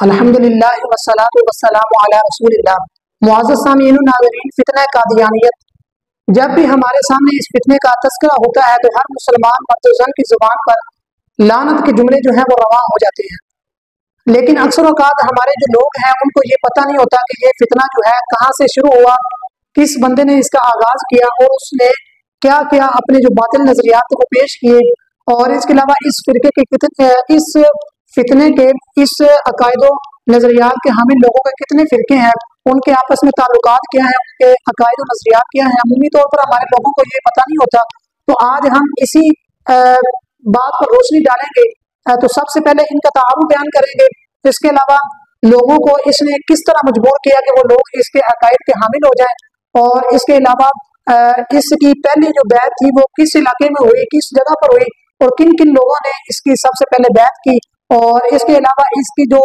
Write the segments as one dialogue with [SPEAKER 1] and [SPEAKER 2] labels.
[SPEAKER 1] अल्हम्दुलिल्लाह वस्सलातु वस्सलामु अला रसूलिल्लाह। मुअज़्ज़ज़ सामीईन व नाज़रीन, फितना कादियानियत, जब भी हमारे सामने इस फितने का तज़किरा होता है तो हर मुसलमान मर्द-ओ-ज़न की ज़ुबान पर लानत के जुमले जो हैं वो रवां हो जाते हैं। लेकिन अक्सर औक़ात हमारे जो लोग हैं उनको ये पता नहीं होता कि ये फितना जो है कहाँ से शुरू हुआ, किस बंदे ने इसका आगाज़ किया और उसने क्या क्या अपने जो बातिल नज़रियात को पेश किए, और इसके अलावा इस फिरके के इस फितने के इस अकायदो नज़रियात के हामिल लोगों के कितने फ़िरके हैं, उनके आपस में ताल्लुकात क्या हैं, उनके अकायदो नज़रियात क्या हैं, अमूमी तौर पर हमारे लोगों को ये पता नहीं होता। तो आज हम इसी बात पर रोशनी डालेंगे। तो सबसे पहले इनका तारुफ बयान करेंगे। इसके अलावा लोगों को इसने किस तरह मजबूर किया कि वो लोग इसके अकायद के हामिल हो जाएं, और इसके अलावा इसकी पहली जो बैत थी वो किस इलाके में हुई, किस जगह पर हुई, और किन किन लोगों ने इसकी सबसे पहले बैत की, और इसके अलावा इसकी जो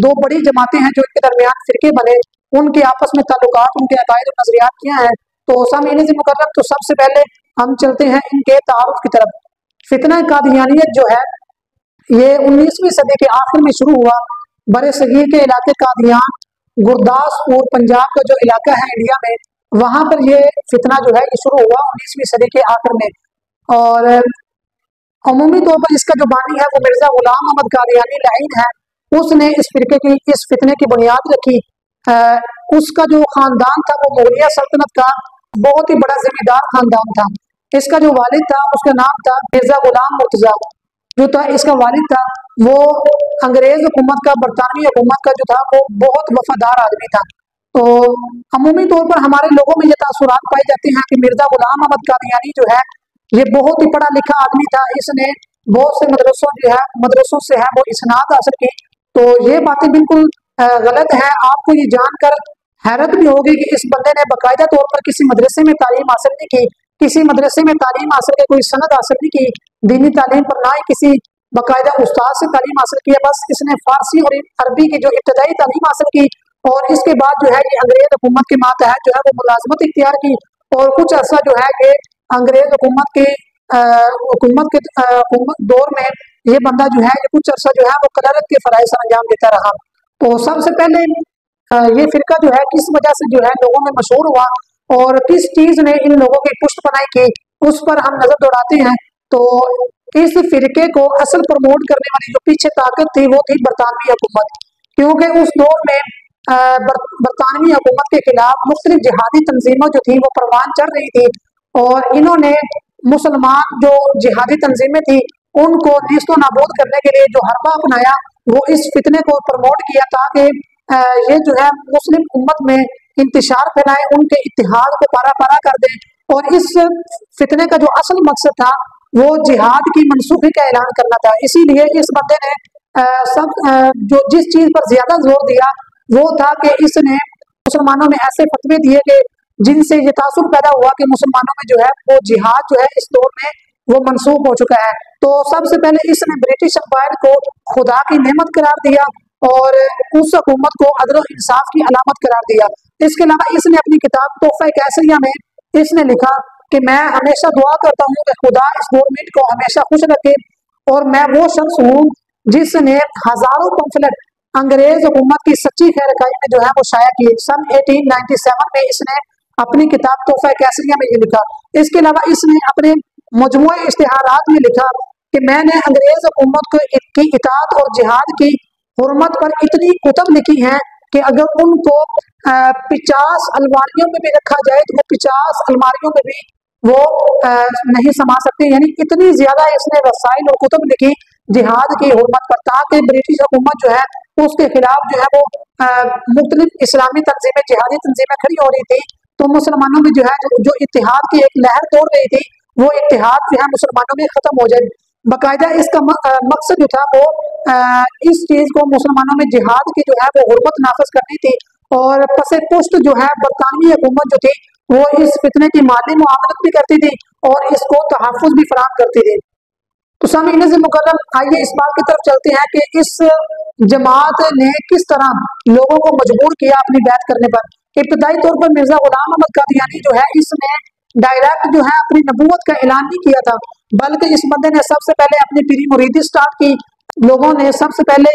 [SPEAKER 1] दो बड़ी जमातें हैं जो इनके दरमियान फिरके बने, उनके आपस में ताल्लुकात, उनके अकायद और नजरियात क्या हैं। तो सामीन से मुकर्रम, तो सबसे पहले हम चलते हैं इनके तारुफ की तरफ। फितना कादियानियत जो है ये 19वीं सदी के आखिर में शुरू हुआ। बड़े सगीर के इलाके कादियान, गुरदासपुर, पंजाब का जो इलाका है इंडिया में, वहां पर ये फितना जो है ये शुरू हुआ 19वीं सदी के आखिर में। और अमूमी तौर पर इसका जो बानी है वो मिर्जा गुलाम अहमद कादियानी लाइन है। उसने इस फिरके की, इस फितने की बुनियाद रखी। उसका जो खानदान था वो मुगलिया सल्तनत का बहुत ही बड़ा जिम्मेदार खानदान था। इसका जो वालिद था उसका नाम था मिर्जा गुलाम मुर्तजा। जो था इसका वालिद था वो अंग्रेज हुकूमत का, बरतानवी हुकूमत का जो था वो बहुत वफादार आदमी था। तो अमूमी तौर पर हमारे लोगों में ये तासुरात पाए जाते हैं कि मिर्जा गुलाम अहमद कादियानी जो है ये बहुत ही पढ़ा लिखा आदमी था। इसने बहुत से मदरसों से है वो इसनाद हासिल की। तो ये बातें बिल्कुल गलत है। आपको ये जानकर हैरत भी होगी कि इस बंदे ने बाकायदा तौर पर किसी मदरसे में तालीम हासिल नहीं की, किसी मदरसे में तालीम हासिल की कोई सनद हासिल नहीं की दीनी तालीम पर, ना ही किसी बाकायदा उस्ताद से तालीम हासिल की है। बस इसने फारसी और अरबी की जो इब्तदाई तालीम हासिल की, और इसके बाद जो है ये अंग्रेज हुकूमत के मातहत जो है वो मुलाजमत इख्तियार की, और कुछ अर्सा जो है कि अंग्रेज हुकूमत के दौर में ये बंदा जो है ये कुछ अर्सा जो है वो कलरत के फराइज अंजाम देता रहा। तो सबसे पहले ये फिरका जो है किस वजह से जो है लोगों में मशहूर हुआ और किस चीज ने इन लोगों की पुष्ट पनाही की, उस पर हम नजर दौड़ाते हैं। तो इस फिरके को असल प्रमोट करने वाली जो पीछे ताकत थी वो थी बरतानवी हुकूमत, क्योंकि उस दौर में बरतानवी हुकूमत के खिलाफ मुख्तलिफ जिहादी तंजीमें जो थी वो परवान चढ़ रही थी, और इन्होंने मुसलमान जो जिहादी तंजीमें थी उनको नीस्तो नाबूद करने के लिए जो हरबा अपनाया वो इस फितने को प्रमोट किया, ताकि ये जो है मुस्लिम उम्मत में इंतशार फैलाए, उनके इत्तेहाद को पारा पारा कर दे। और इस फितने का जो असल मकसद था वो जिहाद की मनसूखी का ऐलान करना था। इसीलिए इस बंदे ने जो जिस चीज पर ज्यादा जोर दिया वो था कि इसने मुसलमानों में ऐसे फतवे दिए कि जिनसे ये तासुर पैदा हुआ कि मुसलमानों में जो है वो जिहाद जो है इस दौर में वो मनसूख हो चुका है। तो सबसे पहले इसने ब्रिटिश अम्पायर को खुदा की नेमत करार दिया और उस हुकूमत को अदल और इंसाफ की अलामत करार दिया। इसके अलावा इसने अपनी किताब तोहफा कैसरिया में इसने लिखा कि मैं हमेशा दुआ करता हूँ कि खुदा इस गवर्नमेंट को हमेशा खुश रखे, और मैं वो शख्स हूँ जिसने हजारों पंफलेट अंग्रेज हुकूमत की सच्ची खैर खाई में जो है वो शाया किए। सन 1897 में इसने अपनी किताब तोहफा कैसरिया में ये लिखा। इसके अलावा इसने अपने मजमूए इश्तिहारात में लिखा कि मैंने अंग्रेज हुकूमत की इताअत और जिहाद की हुर्मत पर इतनी कुतब लिखी हैं कि अगर उनको 50 अलमारियों में भी रखा जाए तो वो 50 अलमारियों में भी वो नहीं समा सकते। यानी इतनी ज्यादा इसने रसाइल और कुतब लिखी जिहाद की हुर्मत पर, ताकि ब्रिटिश हुकूमत जो है उसके खिलाफ जो है वो मुख्तलिफ इस्लामी तंजीमें, जिहादी तंजीमें खड़ी हो रही थी। तो मुसलमानों में जो है जो इत्तेहाद की एक लहर दौड़ रही थी वो इत्तेहाद जो है मुसलमानों में खत्म हो जाए। बाकायदा इसका मकसद जो था वो इस चीज को मुसलमानों में जिहाद की जो है वो हुर्मत नाफिज करनी थी, और पसे पुष्ट जो है बरतानवी हुकूमत जो थी वो इस फितने की माली मुआवनत भी करती थी और इसको तहफ़्फ़ुज़ भी फराहम करती थी। तो सामीन से मुकर्रम, आइए इस बात की तरफ चलते हैं कि इस जमात ने किस तरह लोगों को मजबूर किया अपनी बैत करने पर। इब्तदाई तौर पर मिर्जा गुलाम अहमद कादियानी जो है इसने डायरेक्ट जो है अपनी नबूवत का ऐलान नहीं किया था, बल्कि इस बंदे ने सबसे पहले अपनी पीरी मुरीदी स्टार्ट की। लोगों ने सबसे पहले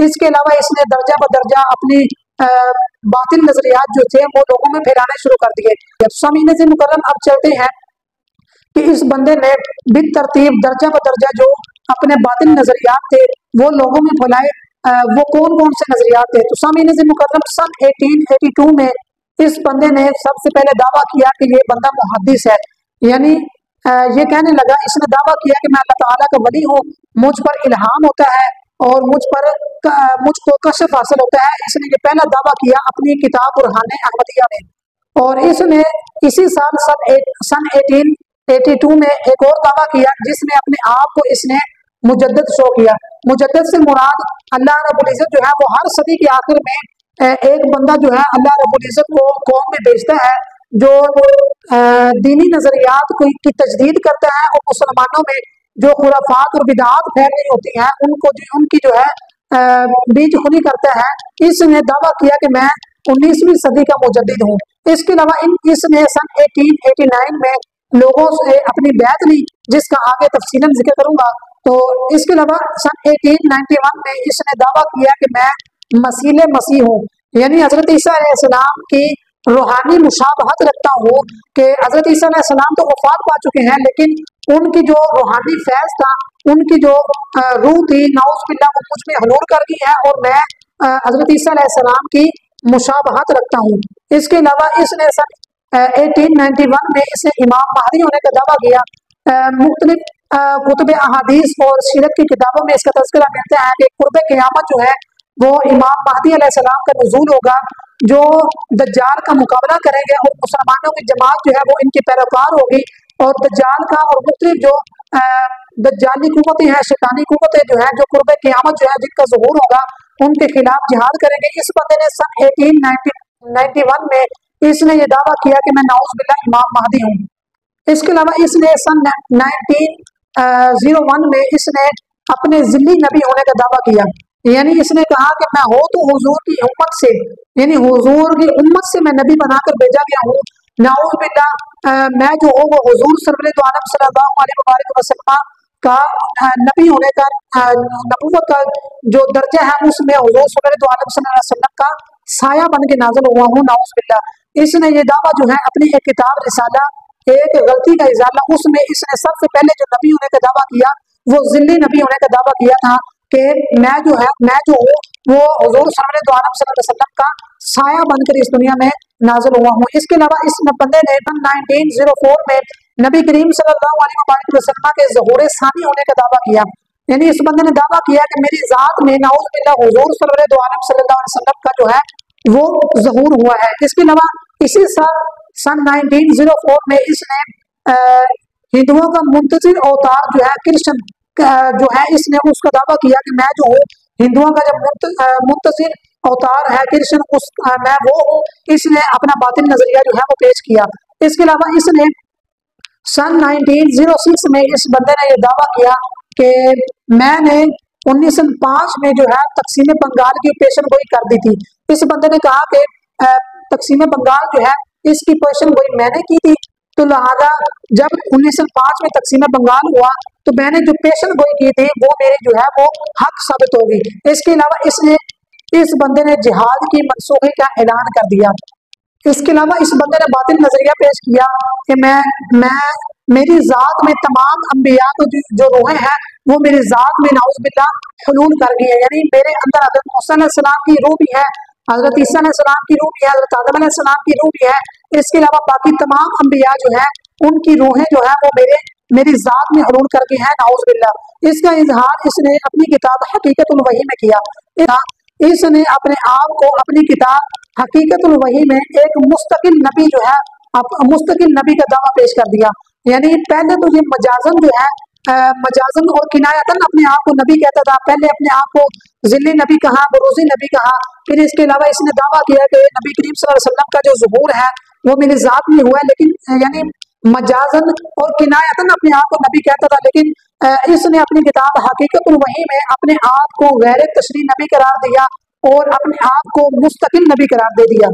[SPEAKER 1] इसके अलावा इसने दर्जा बदर्जा अपनी बातिल नजरियात जो थे वो लोगों में फैलाने शुरू कर दिए। सामीन से मुकर्रम अब चलते हैं कि इस बंदे ने बिन तरतीब दर्जा बदर्जा जो अपने बातिल नजरियात थे वो लोगों में फैलाए। वो कौन कौन से नजरियात थे? तो सामीन से मुकर्रम सन 1882 में इस बंदे ने सबसे पहले दावा किया कि ये बंदा मुहद्दिस है, यानी ये कहने लगा, इसने दावा किया कि मैं अल्लाह ताला का वली हूँ, मुझ पर इल्हाम होता है और मुझको कशफ हासिल होता है। इसने ये पहला दावा किया अपनी किताब बुरहान अहमदिया में। और इसने इसी साल सन 1882 में एक और दावा किया जिसमें अपने आप को इसने मुजद्दद शो किया। मुजद्दद से मुराद अल्लाह रब्बुल इज्जत जो है वो हर सदी के आखिर में एक बंदा जो है अल्लाह रब्बुल इज्जत को कौम में भेजता है जो दीनी नजरियात की तजदीद करता है और मुसलमानों में जो खुराफात और बिदात फैल रही होती हैं उनकी जो है बीज खुनी करता है। इसने दावा किया कि मैं 19वीं सदी का मुजद्दिद हूँ। इसके अलावा इसने सन 1889 में लोगों से अपनी बैत ली जिसका आगे तफसीलन जिक्र करूंगा। तो इसके अलावा सन 1891 में इसने दावा किया कि मैं मसीह हूँ, यानी हजरत ईसा अलैहिस्सलाम की रूहानी मुशाबहत रखता हूँ कि हजरत ईसा अलैहिस्सलाम तो वफात पा चुके हैं लेकिन उनकी जो रूहानी फैज था, उनकी जो रूह थी नाउज़ बिल्लाह वो मुझ में हुलूल कर गई है और मैं हजरत ईसा अलैहिस्सलाम की मुशाबहत रखता हूँ। इसके अलावा इसने सन 1891 में इसे इमाम महदी होने का दावा किया। मुख्तलिफ कुतुब अहादीस और सीरत की किताबों में इसका तज़किरा मिलता है कि कुर्ब क़यामत जो है वो इमाम महदी अलैहिस्सलाम का नुज़ूल होगा जो दज्जाल का मुकाबला करेंगे और मुसलमानों की जमात जो है वो इनकी पैरोकार होगी और दज्जाल का और मुख्तलिफ जो दज्जाली कुव्वतें हैं, शैतानी कुव्वतें जो है जो कुर्ब क़यामत जो है जिनका ज़ुहूर होगा उनके खिलाफ जिहाद करेंगे। इस बंदे ने सन 1891 में इसने ये दावा किया कि मैं नाउज़ बिल्लाह इमाम महदी हूँ। इसके अलावा इसने सन 1901 में इसने अपने ज़िल्ली नबी होने का दावा किया, यानी इसने कहा कि मैं हो तो हुजूर की उम्मत से, यानी हुजूर की उम्मत से मैं नबी बनाकर भेजा गया हूँ। नाउज़ बिल्लाह मैं जो हूँ वो हुजूर सरवरे दो आलम सल्लल्लाहु अलैहि वसल्लम का नबी होने का नबूवत का जो दर्जा है उसमें हुजूर सरवरे दो आलम सल्लल्लाहु अलैहि वसल्लम का साया बन के नाज़िल हुआ हूँ। नाउज़ बिल्लाह इसने ये दावा जो है अपनी एक किताब रिसाला एक गलती का इजाला उसमें इसने सबसे पहले जो नबी होने का दावा किया वो ज़िल्ली नबी होने का दावा किया था कि मैं जो हूँ वो हुजूर सल्लल्लाहु अलैहि वसल्लम का साया बनकर इस दुनिया में नाज़िल हुआ हूँ। इसके अलावा इस बंदे ने 1904 में नबी करीम सल्लल्लाहु अलैहि वसल्लम के ज़हूर सानी होने का दावा किया, यानी इस बंदे ने दावा किया कि मेरी ज़ात में नाउज़ बिल्लाह हुजूर सल्लल्लाहु अलैहि वसल्लम का जो है वो ज़हूर हुआ है। इसके अलावा इसी साल सन 1904 में इसने हिंदुओं का मुंतज़िर अवतार जो है कृष्ण जो है इसने उसका दावा किया कि मैं जो हूँ हिंदुओं का जब मुंतज़िर अवतार है कृष्ण मैं वो हूँ। इसने अपना बातिल नजरिया जो है वो पेश किया। इसके अलावा इसने सन 1906 में इस बंदे ने ये दावा किया कि मैंने 1905 में जो है तकसीम बंगाल की पेशन गोई कर दी थी। इस बंदे ने कहा कि तकसीम बंगाल जो है इसकी पेशन गोई मैंने की थी, तो लिहाजा जब 1905 में तकसीम बंगाल हुआ तो मैंने जो पेशन गोई की थी वो मेरी जो है वो हक साबित होगी। इसके अलावा इस बंदे ने जिहाद की मनसूखे का ऐलान कर दिया। इसके अलावा इस बंदे ने बातिल नजरिया पेश किया कि मैं मेरी ज़ात में तमाम अंबिया को जो रूहें हैं वो मेरी ज़ात में नाउज़ बिल्लाह हुलूल कर गई है, यानी मेरे अंदर हज़रत मूसा अलैहिस्सलाम की रूह भी है, हज़रत ईसा अलैहिस्सलाम की रूह भी है, हज़रत आदम अलैहिस्सलाम की रूह भी है। इसके अलावा बाकी तमाम अंबिया जो है उनकी रूहें जो है वो मेरी ज़ात में हुलूल कर गई है, नाउज़ बिल्लाह। इसका इजहार इसने अपनी किताब हकीकतुल वही में किया। इसने अपने आप को अपनी किताब हकीकतुल वही में एक मुस्तकिल नबी जो है मुस्तकिल नबी का दावा पेश कर दिया, यानी पहले तो ये मजाजन जो है मजाजन और किनायतन अपने आप को नबी कहता था। पहले अपने आप को ज़िल्ली नबी कहा, बरूज़ी नबी कहा, फिर इसके अलावा इसने दावा किया कि नबी करीम सल्लल्लाहु अलैहि वसल्लम का जो ज़ुहूर है वो मेरी ज़ात में हुआ है, लेकिन यानी मजाजन और किनायतन अपने आप को नबी कहता था। लेकिन इसने अपनी किताब हकीकतुल वही में अपने आप को गैर तशरीह नबी करार दिया और अपने आप को मुस्तकिल नबी करार दे दिया।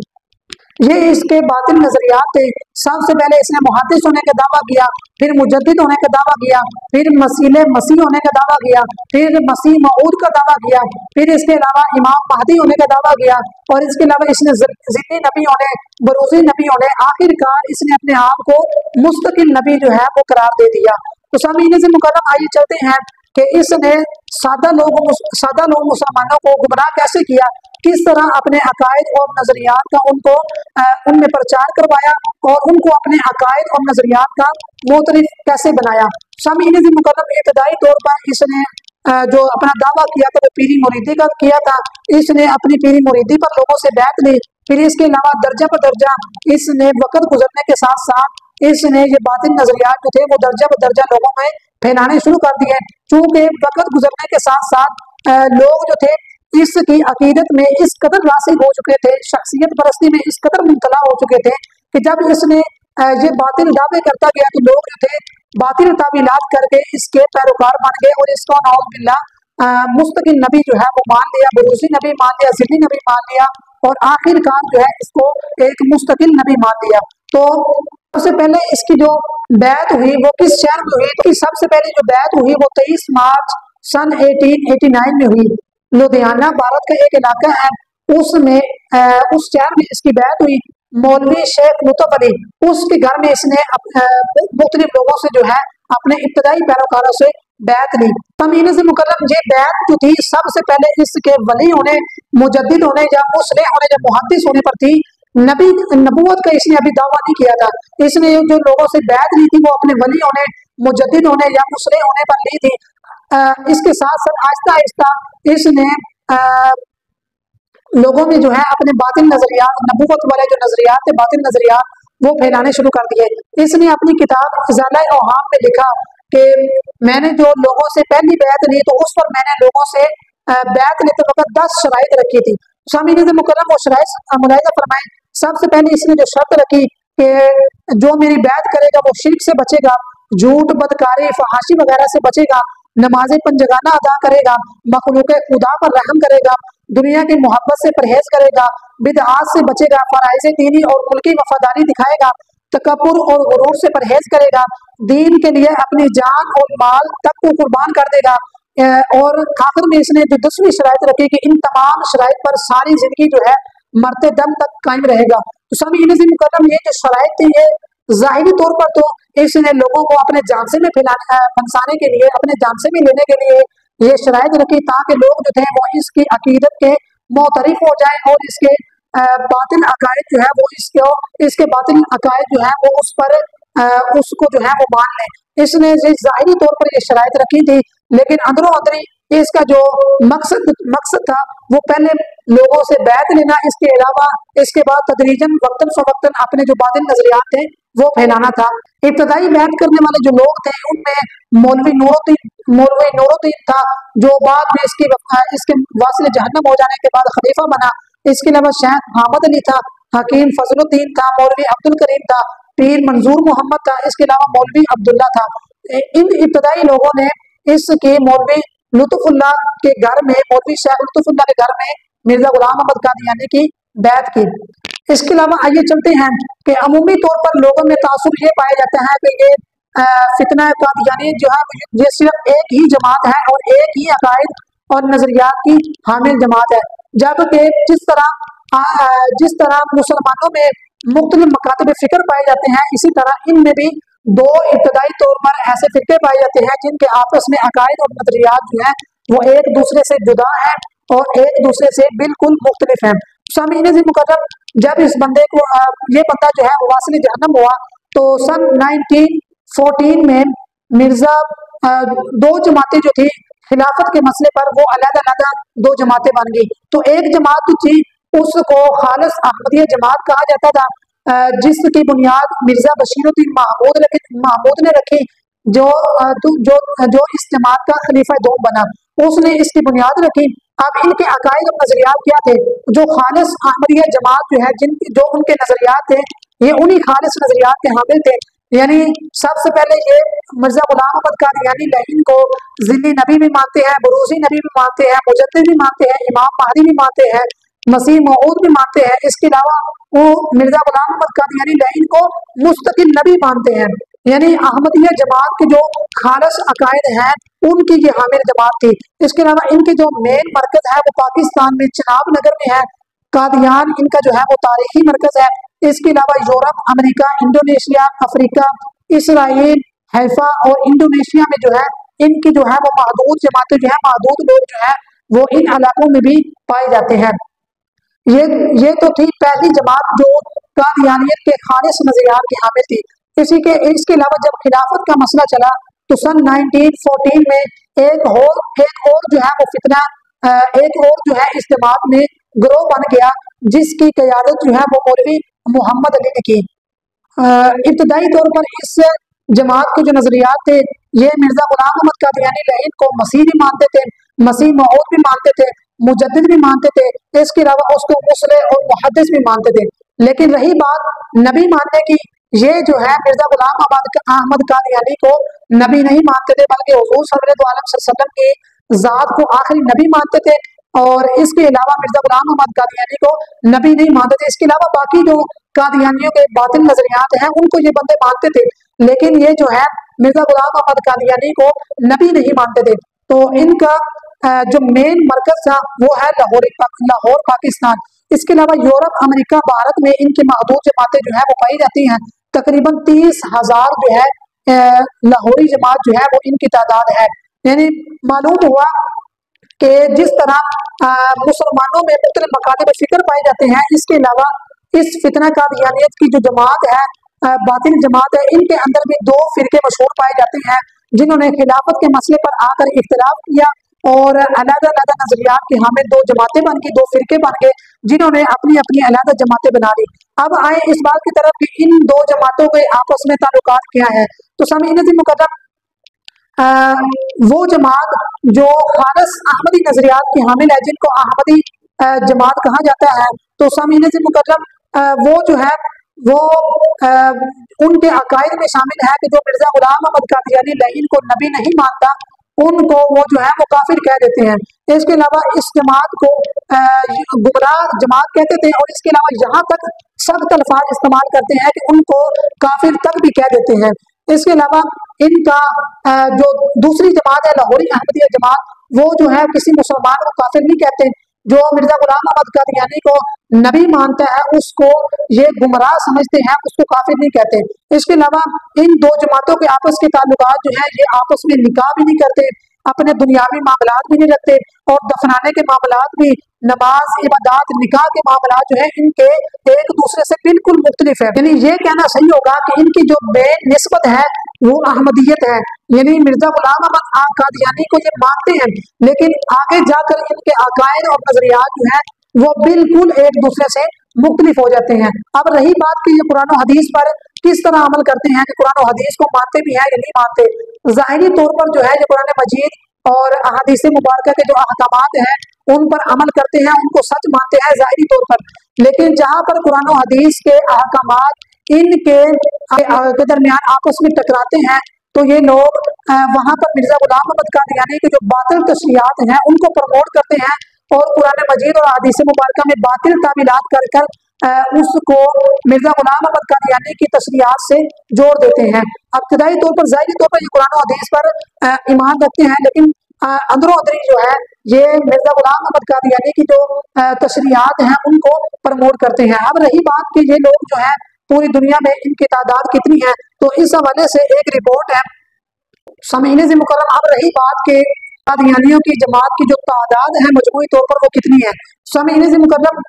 [SPEAKER 1] ये इसके बातिल नजरियात थे। सबसे पहले इसने मुहद्दिस होने का दावा किया, फिर मुजद्दिद होने का दावा किया, फिर मसीह होने का दावा किया, फिर मसीह मऊद का दावा किया, फिर इसके अलावा इमाम महदी होने का दावा किया, और इसके अलावा इसने ज़िन्नी नबी होने, बरूज़ी नबी होने, आखिरकार इसने अपने आप को मुस्तकिल नबी जो है वो करार दे दिया। तो सामीन से मुकर्रम, आइए चलते हैं कि इसने सादा लोग मुसलमानों को गुमराह कैसे किया, किस तरह अपने अकायद और नजरियात का उनमें प्रचार करवाया और उनको अपने अकायद और नजरियात का मोतरिफ कैसे बनाया। सामीन से मुकर्रम, इब्तदाई तौर पर इसने जो अपना दावा किया था वो पीरी मुरीदी का किया था। इसने अपनी पीरी मुरीदी पर लोगों से बैत ली। फिर इसके अलावा दर्जा पर दर्जा इसने वक्त गुजरने के साथ साथ इसने ये बातिल नजरियात जो थे वो दर्जा पर दर्जा लोगों में फैलाने शुरू कर दिए। चूंकि वक्त गुजरने के साथ साथ लोग जो थे इसकी अकीदत में इस कदर रासिक हो चुके थे, शख्सियत परस्ती में इस कदर मुबतला हो चुके थे कि जब इसने ये बातिल दावे करता गया तो लोग जो थे बातिल तावीलात करके इसके पैरोकार बन गए और इसको नौज़ बिल्लाह मुस्तकिल नबी जो है वो मान लिया, बरूसी नबी मान लिया, ज़िन्नी नबी मान लिया, और आखिरकार जो है इसको एक मुस्तकिल नबी मान लिया। तो सबसे पहले इसकी जो बैत हुई वो किस शहर में हुई? तो सबसे पहले जो बैत हुई वो 23 मार्च सन 1889 में हुई। लुधियाना भारत का एक इलाका है, उसमें उस शहर में इसकी बैत हुई। मौलवी शेख लुत्फ अली, उसके घर में इसने मुख्तलिफ लोगों से जो है अपने इब्तदाई पैरोकारों से बैत ली। तमीन से मुकर्रम, ये बैत जो थी सबसे पहले इसके वली होने, मुजद्दिद होने या मुस्लिह होने या मुहद्दिस होने पर थी। नबी नबूवत का इसने अभी दावा नहीं किया था। इसने जो लोगों से बैत ली थी वो अपने वली होने, मुजद्दिद होने या मुस्लिह होने पर ली थी। इसके साथ साथ आहिस्ता आहिस्ता इसने लोगों में जो है अपने बातिल नजरियात, नबूवत वाले जो नजरियात थे, बातिल नजरियात वो फैलाने शुरू कर दिए। इसने अपनी किताब इज़ाला औहाम में लिखा कि मैंने जो लोगों से पहली बैत ली तो उस पर मैंने लोगों से बैत लेते वक्त 10 शराइत रखी थी। सामीन से मुकर्रम वो शराइत मुलाहिजा फरमाएं। सबसे पहले इसने जो शर्त रखी कि जो मेरी बैत करेगा वो शिर्क से बचेगा, झूठ, बदकारी, फहाशी वगैरह से बचेगा, नमाज़ें पंजगाना अदा करेगा, मखलूक खुदा पर रहम करेगा, दुनिया की मोहब्बत से परहेज करेगा, बिदआत से बचेगा, फराइज़ दीनी और मुल्की वफादारी दिखाएगा, तकब्बुर और गुरूर से परहेज करेगा, दीन के लिए अपनी जान और माल तक को कुर्बान कर देगा। और आखिर में इसने जो 10वीं शराइत रखी कि इन तमाम शराइत पर सारी जिंदगी जो है मरते दम तक कायम रहेगा। तो सभी इन्हीं से मुकर्रम ये जो शराइत थी ये ज़ाहिरी तौर पर तो इसने लोगों को अपने जानसे में फंसाने के लिए, अपने जानसे में लेने के लिए ये शराइत रखी ताकि लोग जो थे वो इसकी अकीदत के मोतरिफ हो जाए और इसके बातिल अकायद जो है वो इसके बातिल अकायद जो है वो उस पर उसको जो है वो मान ले। इसने ज़ाहिरी तौर पर ये शराइत रखी थी, लेकिन अंदरों अंदरी इसका जो मकसद था वो पहले लोगों से बैत लेना, इसके अलावा इसके बाद तदरीजन वक्तन फवक्तन अपने जो बातिल नजरियात थे वो फैलाना था। इब्तदाई बैत करने वाले जो लोग थे उनमें मौलवी नूरुद्दीन था जो बाद में इसके वासिल जहन्नम हो जाने के बाद खलीफा बना। इसके अलावा शेख अहमद अली था, हकीम फजलुद्दीन था, मौलवी अब्दुल करीम था, पीर मंजूर मोहम्मद था, इसके अलावा मौलवी अब्दुल्ला था। इन इब्तदाई लोगों ने इसके मौलवी लुत्फुल्लाह के घर में, मौलवी शेख लुत्फुल्लाह के घर में मिर्जा गुलाम अहमद कादियानी की बैत की। इसके अलावा आइए चलते हैं कि अमूमी तौर पर लोगों में तासुर ये पाया जाता है कि ये फितना कादियानी जो है ये सिर्फ एक ही जमात है और एक ही अकायद और नजरियात की हामिल जमात है, जबकि जिस तरह मुसलमानों में मुख्तलिफ मकातब फिक्र पाए जाते हैं इसी तरह इनमें भी दो इब्तदाई तौर पर ऐसे फिक्रे पाए जाते हैं जिनके आपस में अकायद और नजरियात जो है वो एक दूसरे से जुदा है और एक दूसरे से बिल्कुल मुख्तलिफ है। सामीन से मुकर्रम, जब इस बंदे को ये बंदा जो है वासिल जहन्नम हुआ तो सन 1914 में मिर्जा दो जमातें जो थी खिलाफत के मसले पर वो अलग-अलग दो जमातें बन गई। तो एक जमात जो थी उसको खालिस अहमदिया जमात कहा जाता था, जिसकी बुनियाद मिर्जा बशीरुद्दीन महमूद ने रखी जो जो जो इस जमात का खलीफा दो बना, उसने इसकी बुनियाद रखी। अब इनके अकायद और नजरियात क्या थे? जो खालिस अहमदिया जमात जो है जो उनके नजरियात थे ये उन्हीं खालिस नजरियात के हामिल थे। यानी सबसे पहले ये मिर्जा गुलाम अहमद कादियानी लईन को ज़िन्नी नबी भी मानते हैं, बरूसी नबी भी मानते हैं, मुजद्दिद भी मानते हैं, इमाम महदी भी मानते हैं, मसीह मऊद भी मानते हैं। इसके अलावा वो मिर्जा गुलाम अहमद कादियानी लईन को मुस्तकिल नबी मानते हैं। यानी अहमदिया जमात के जो खालस अकायद हैं उनकी ये हामिल जमात थी। इसके अलावा इनके जो मेन मरकज है वो पाकिस्तान में चिनाब नगर में है। कादियान इनका जो है वो तारीखी मरकज है। इसके अलावा Europe, America, Indonesia, Africa, Israel, Haifa और इंडोनेशिया में जो है इनकी जो है वो महदूद जमातें जो है, महदूद लोग जो है वो इन इलाकों में भी पाए जाते हैं। ये तो थी पहली जमात जो कादियानियत के खालिस नजरियात की हामिल थी। इसके अलावा जब खिलाफत का मसला चला तो सन 1914 में एक और जो है वो फितना, एक और जो है इस जमात में ग्रोह बन गया जिसकी क़यादत जो है वो मौलवी मोहम्मद अली ने की। इब्तदाई तौर पर इस जमात के जो नजरियात थे ये मिर्जा गुलाम अहमद कादियानी लईन को मसीह भी मानते थे, मसीह मौऊद भी मानते थे, मुजद्दिद भी मानते थे। इसके अलावा उसको मुसलिह और मुहद्दिस भी मानते थे। लेकिन रही बात नबी मानने की, ये जो है मिर्जा गुलाम अहमद कादियानी को नबी नहीं मानते थे बल्कि हुजूर सल्लल्लाहु अलैहि वसल्लम की जात को आखिरी नबी मानते थे। और इसके अलावा मिर्जा गुलाम अहमद कादियानी को नबी नहीं मानते थे। इसके अलावा बाकी जो कादियानियों के बातिल नजरियात हैं उनको ये बंदे मानते थे, लेकिन ये जो है मिर्जा गुलाम अहमद कादियानी को नबी नहीं मानते थे। तो इनका जो मेन मरकज था वो है लाहौर पाकिस्तान। इसके अलावा यूरोप, अमेरिका, भारत में इनकी महदूद जमातें जो है वो पाई जाती हैं। तकरीबन 30,000 जो है लाहौरी जमात जो है वो इनकी तादाद है। यानी मालूम हुआ कि जिस तरह मुसलमानों में मुख्तलिफ मकातब फिक्र पाए जाते हैं, इसके अलावा इस फितना कादियानियत की जो जमात है, बातिल जमात है, इनके अंदर भी दो फिरके मशहूर पाए जाते हैं जिन्होंने खिलाफत के मसले पर आकर इख्तिलाफ किया और अलग-अलग नजरियात की हामिल दो जमातें बन गई, दो फिरके बन गए जिन्होंने अपनी अपनी अलग जमातें बना ली। अब आए इस बात की तरफ कि इन दो जमातों के आपस में ताल्लुकात क्या है। तो सामीन मुकद्दर वो जमात जो खालस अहमदी नजरियात की हामिल है, जिनको अहमदी जमात कहा जाता है, तो सामीन मुकद्दर वो जो है वो उनके अकायद में शामिल है कि जो मिर्जा गुलाम अहमद कादियानी लईन को नबी नहीं मानता उनको वो जो है वो काफिर कह देते हैं। इसके अलावा इस जमात को गुमराह जमात कहते थे और इसके अलावा यहाँ तक सख्त अल्फाज इस्तेमाल करते हैं कि उनको काफिर तक भी कह देते हैं। इसके अलावा इनका जो दूसरी जमात है लाहौरी अहमदिया जमात, वो जो है किसी मुसलमान को काफिर नहीं कहते। जो मिर्जा गुलाम अहमद कादियानी को नबी मानता है उसको ये गुमराह समझते हैं, उसको काफिर नहीं कहते। इसके अलावा इन दो जमातों के आपस के ताल्लुकात जो है ये आपस में निकाह भी नहीं करते, अपने दुनियावी मामलात भी नहीं रखते और दफनाने के मामलात भी, नमाज, इबादत, निकाह के मामलात जो है इनके एक दूसरे से बिल्कुल मुख्तलिफ है। यानी ये कहना सही होगा कि इनकी जो मेन निस्बत है वो अहमदियत है। यानी मिर्जा गुलाम अहमद कादियानी को ये मानते हैं, लेकिन आगे जाकर इनके अकायद और नजरियात जो है वो बिल्कुल एक दूसरे से मुख्तलिफ हो जाते हैं। अब रही बात कि ये कुरान और हदीस पर किस तरह अमल करते हैं, कि कुरान और हदीस को मानते भी हैं या नहीं मानते। ज़ाहिरी तौर पर जो है ये कुरान मजीद और अहादीस मुबारका के जो अहकामात हैं उन पर अमल करते हैं, उनको सच मानते हैं ज़ाहिरी तौर पर। लेकिन जहाँ पर कुरान और हदीस के अहकामात इनके दरमियान आपस में टकराते हैं तो ये लोग वहाँ पर मिर्जा गुलाम अहमद कादियानी के जो बातिल तशरीआत हैं उनको प्रमोट करते हैं और कुरान मजीद और हदीस मुबारका में बातिल तावीलात कर कर उसको मिर्जा गुलाम अहमद कादियानी की तशरीआत से जोड़ देते हैं। इब्तदाई तौर पर ज़ाहिरी तौर पर ये कुरान और हदीस पर ईमान रखते हैं, लेकिन अंदरों अंदरी जो है ये मिर्जा गुलाम अहमद कादियानी की जो तशरीआत हैं उनको प्रमोट करते हैं। अब रही बात कि ये लोग जो है पूरी दुनिया में इनकी तादाद कितनी है, तो इस हवाले से एक रिपोर्ट है सामीन से मुकर्रम। अब रही बात के कादियानियों की जमात की जो तादाद है मजमूई तौर पर वो कितनी है। सामीन से मुकर्रम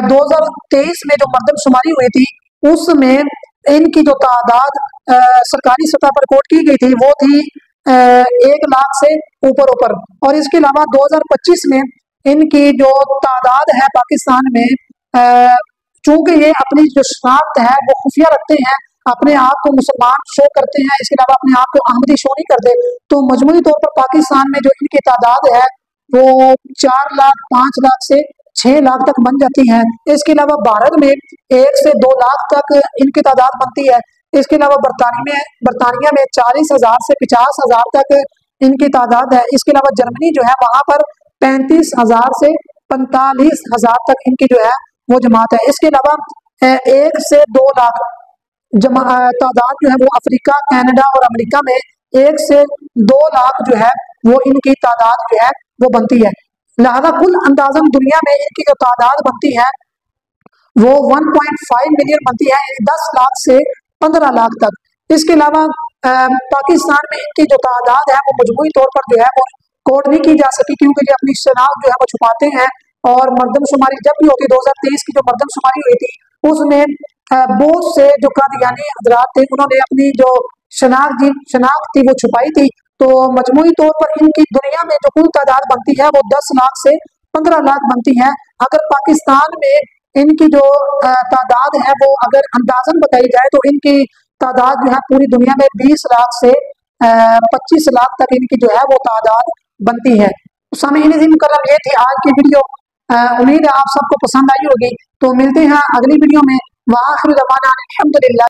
[SPEAKER 1] 2023 में जो मरदमशुमारी हुई थी उसमें इनकी जो तादाद सरकारी सतह पर रिकॉर्ड की गई थी वो थी 1 लाख से ऊपर। और इसके अलावा 2025 में इनकी जो तादाद है पाकिस्तान में, चूंकि ये अपनी जो शनाख्त है वो खुफिया रखते हैं, अपने आप को मुसलमान शो करते हैं, इसके अलावा अपने आप को अहमदी शो नहीं करते, तो मजमूई तौर पर पाकिस्तान में जो इनकी तादाद है वो 4 लाख, 5 लाख से 6 लाख तक बन जाती है। इसके अलावा भारत में 1 से 2 लाख तक इनकी तादाद बनती है। इसके अलावा बरतानिया में 40,000 से 50,000 तक इनकी तादाद है। इसके अलावा जर्मनी जो है वहाँ पर 35,000 से 45,000 तक इनकी जो है वो जमात है। इसके अलावा 1 से 2 लाख तादाद जो है वो अफ्रीका, कनाडा और अमेरिका में 1 से 2 लाख जो है वो इनकी तादाद जो है वो बनती है। लिहाजा कुल अंदाजन दुनिया में इनकी जो तादाद बनती है वो 1.5 मिलियन बनती है, 10 लाख से 15 लाख तक। इसके अलावा पाकिस्तान में इनकी जो तादाद है वो मजमूई तौर पर जो है वो कोड नहीं की जा सकी, क्योंकि ये अपनी शनाख्त जो है वो छुपाते हैं। और मरदमशुमारी जब भी होती, 2023 की जो मरदमशुमारी हुई थी उसमें बहुत से जो कादियानी हजरात थे उन्होंने अपनी जो शनाख्त थी वो छुपाई थी। तो मजमूई तौर पर इनकी दुनिया में जो कुल तादाद बनती है वो 10 लाख से 15 लाख बनती है। अगर पाकिस्तान में इनकी जो तादाद है वो अगर अंदाजन बताई जाए तो इनकी तादाद जो है पूरी दुनिया में 20 लाख से 25 लाख तक इनकी जो है वो तादाद बनती है। सामीन मुकर्रम, ये थी आज की वीडियो। उम्मीद है आप सबको पसंद आई होगी। तो मिलते हैं अगली वीडियो में। वाखिर दवाना अनिल हम्दुलिल्लाह।